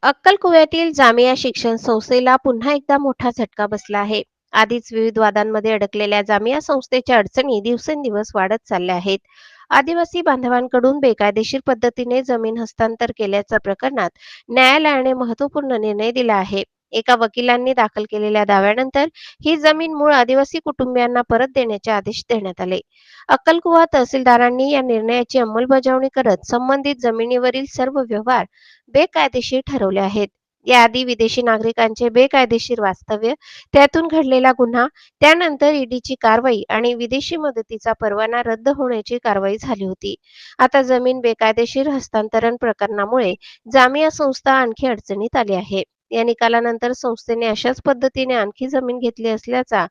अक्कलकुव्यातील जामिया शिक्षण संस्थेला पुन्हा एकदा मोठा झटका बसला आहे. आधीच विविध वादांमध्ये अडकलेल्या जामिया संस्थेच्या अडचणी दिवसेंदिवस वाढत चालल्या आहेत. आदिवासी बांधवांकडून बेकायदेशीर पद्धतीने जमीन हस्तांतर केल्याच्या प्रकरणात न्यायालयाने महत्त्वपूर्ण निर्णय दिला आहे. एका वकिलांनी दाखल केलेल्या दाव्यानंतर ही जमीन मूळ आदिवासी कुटुंबियांना परत देण्याचे आदेश देण्यात आले. अक्कलकुवा तहसीलदारांनी या निर्णयाची अंमलबजावणी करत संबंधित जमिनीवरील सर्व व्यवहार बेकायदेशीर ठरवले आहेत. याआधी विदेशी नागरिकांचे बेकायदेशीर वास्तव्य, त्यातून घडलेला गुन्हा, त्यानंतर ईडीची कारवाई आणि विदेशी मदतीचा परवाना रद्द होण्याची कारवाई झाली होती. आता जमीन बेकायदेशीर हस्तांतरण प्रकरणामुळे जामिया संस्था आणखी अडचणीत आली आहे. या निकालानंतर संस्थेने अशाच पद्धतीने आणखी जमीन घेतली असल्याचा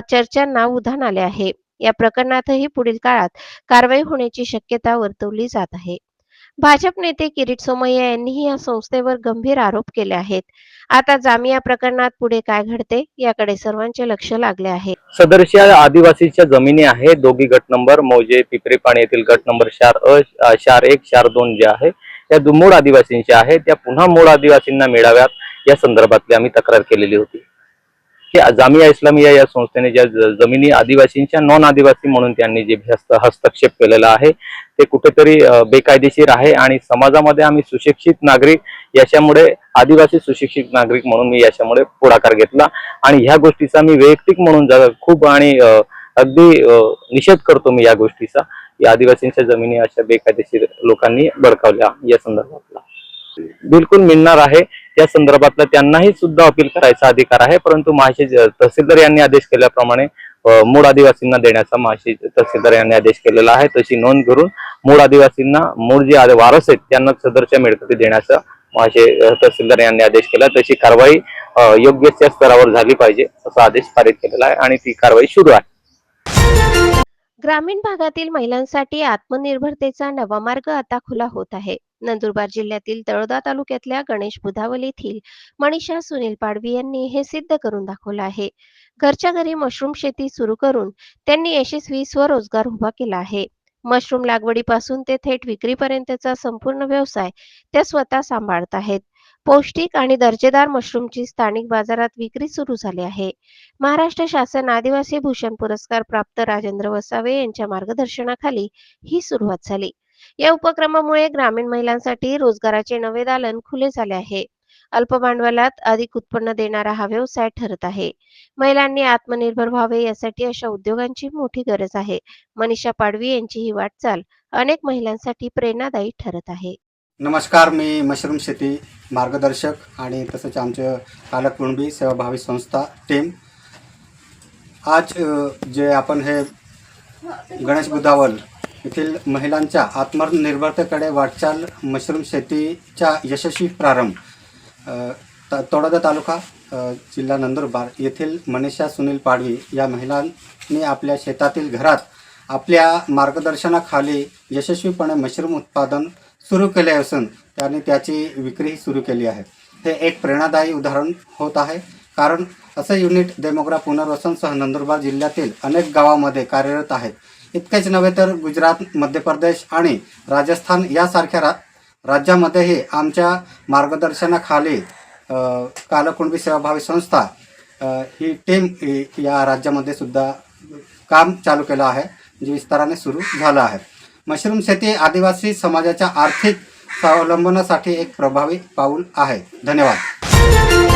चर्चांना उधाण आले आहे. या प्रकरणातही पुढील काळात कारवाई होण्याची शक्यता वर्तवली जात आहे. भाजप नेते किरीट सोमय्या यांनीही या संस्थेवर गंभीर आरोप केले आहेत. आता जामिया प्रकरणात पुढे काय घडते याकडे सर्वांचे लक्ष लागले आहे. सदरच्या आदिवासीच्या जमिनी आहेत. दोघी गट नंबर मौजे पिपरीपाणी येथील गट नंबर 4-1 4-2 जे आहे त्या मूळ आदिवासींच्या आहेत. त्या पुन्हा मूळ आदिवासींना मिळाव्यात या संदर्भातली आम्ही तक्रार केलेली होती की जामिया इस्लामिया या संस्थेने ज्या जमिनी आदिवासींच्या नॉन आदिवासी म्हणून त्यांनी जे हस्तक्षेप केलेला आहे ते कुठेतरी बेकायदेशीर आहे आणि समाजामध्ये आम्ही सुशिक्षित नागरिक याच्यामुळे आदिवासी सुशिक्षित नागरिक म्हणून मी याच्यामुळे पुढाकार घेतला आणि ह्या गोष्टीचा मी वैयक्तिक म्हणून खूप आणि अगदी निषेध करतो मी या गोष्टीचा. या आदिवासींच्या जमिनी अशा बेकायदेशीर लोकांनी बळकावल्या या संदर्भातला बिलकुल मिळणार आहे. त्या संदर्भातला त्यांनाही सुद्धा अपील करायचा अधिकार आहे, परंतु महाशय तहसीलदार यांनी आदेश केल्याप्रमाणे मूळ आदिवासींना देण्याचा महाशय तहसीलदार यांनी आदेश केलेला आहे. तशी नोंद करून मूळ आदिवासींना मूळ जे वारस आहेत त्यांना सदरच्या मिळकती देण्याचा महाशय तहसीलदार यांनी आदेश केला. तशी कारवाई योग्य त्या स्तरावर झाली पाहिजे असा आदेश पारित केलेला आहे आणि ती कारवाई सुरू आहे. ग्रामीण भागातील महिलांसाठी आत्मनिर्भरतेचा नवा मार्ग आता खुला होत आहे. नंदुरबार जिल्ह्यातील तळोदा तालुक्यातल्या गणेश बुधावल येथील मनीषा सुनील पाडवी यांनी हे सिद्ध करून दाखवलं आहे. घरच्या घरी मशरूम शेती सुरू करून त्यांनी यशस्वी स्वरोजगार उभा केला आहे. मशरूम लागवडीपासून ते थेट विक्रीपर्यंतचा संपूर्ण व्यवसाय त्या स्वतः सांभाळत आहेत. पौष्टिक आणि दर्जेदार मशरूमची स्थानिक बाजारात विक्री सुरू झाली आहे. महाराष्ट्र शासन आदिवासी भूषण पुरस्कार प्राप्त राजेंद्र वसावे यांच्या मार्गदर्शनाखाली ही सुरुवात झाली. या उपक्रमामुळे ग्रामीण महिलांसाठी रोजगाराचे नवे दालन खुले झाले आहे. अल्प भांडवलात अधिक उत्पन्न देणारा हा व्यवसाय ठरत आहे. महिलांनी आत्मनिर्भर व्हावे यासाठी अशा उद्योगांची मोठी गरज आहे. मनीषा पाडवी यांची ही वाटचाल अनेक महिलांसाठी प्रेरणादायी ठरत आहे. नमस्कार, मी मशरूम शेती मार्गदर्शक आणि तसंच आमचे पालक कुणबी सेवाभावी संस्था टीम. आज जे आपण हे गणेश बुधावल येथील महिलांच्या आत्मनिर्भरतेकडे वाटचाल मशरूम शेतीचा यशस्वी प्रारंभ तळोदा तालुका जिल्हा नंदुरबार येथील मनीषा सुनील पाडवी या महिलांनी आपल्या शेतातील घरात आपल्या मार्गदर्शनाखाली यशस्वीपणे मशरूम उत्पादन सुरू केले असून त्यांनी त्याची विक्री सुरू केली आहे. हे एक प्रेरणादायी उदाहरण होत आहे, कारण असं युनिट डेमोग्रा पुनर्वसनसह नंदुरबार जिल्ह्यातील अनेक गावामध्ये कार्यरत आहेत. इतकेच नव्हे तर गुजरात, मध्य प्रदेश आणि राजस्थान यासारख्या राज्यामध्येही आमच्या मार्गदर्शनाखाली कालकुणबी सेवाभावी संस्था ही टीम या राज्यामध्ये सुद्धा काम चालू केलं आहे, जे विस्ताराने सुरू झालं आहे. मशरूम शेती आदिवासी समाजाच्या आर्थिक स्वावलंबनासाठी एक प्रभावी पाऊल आहे. धन्यवाद.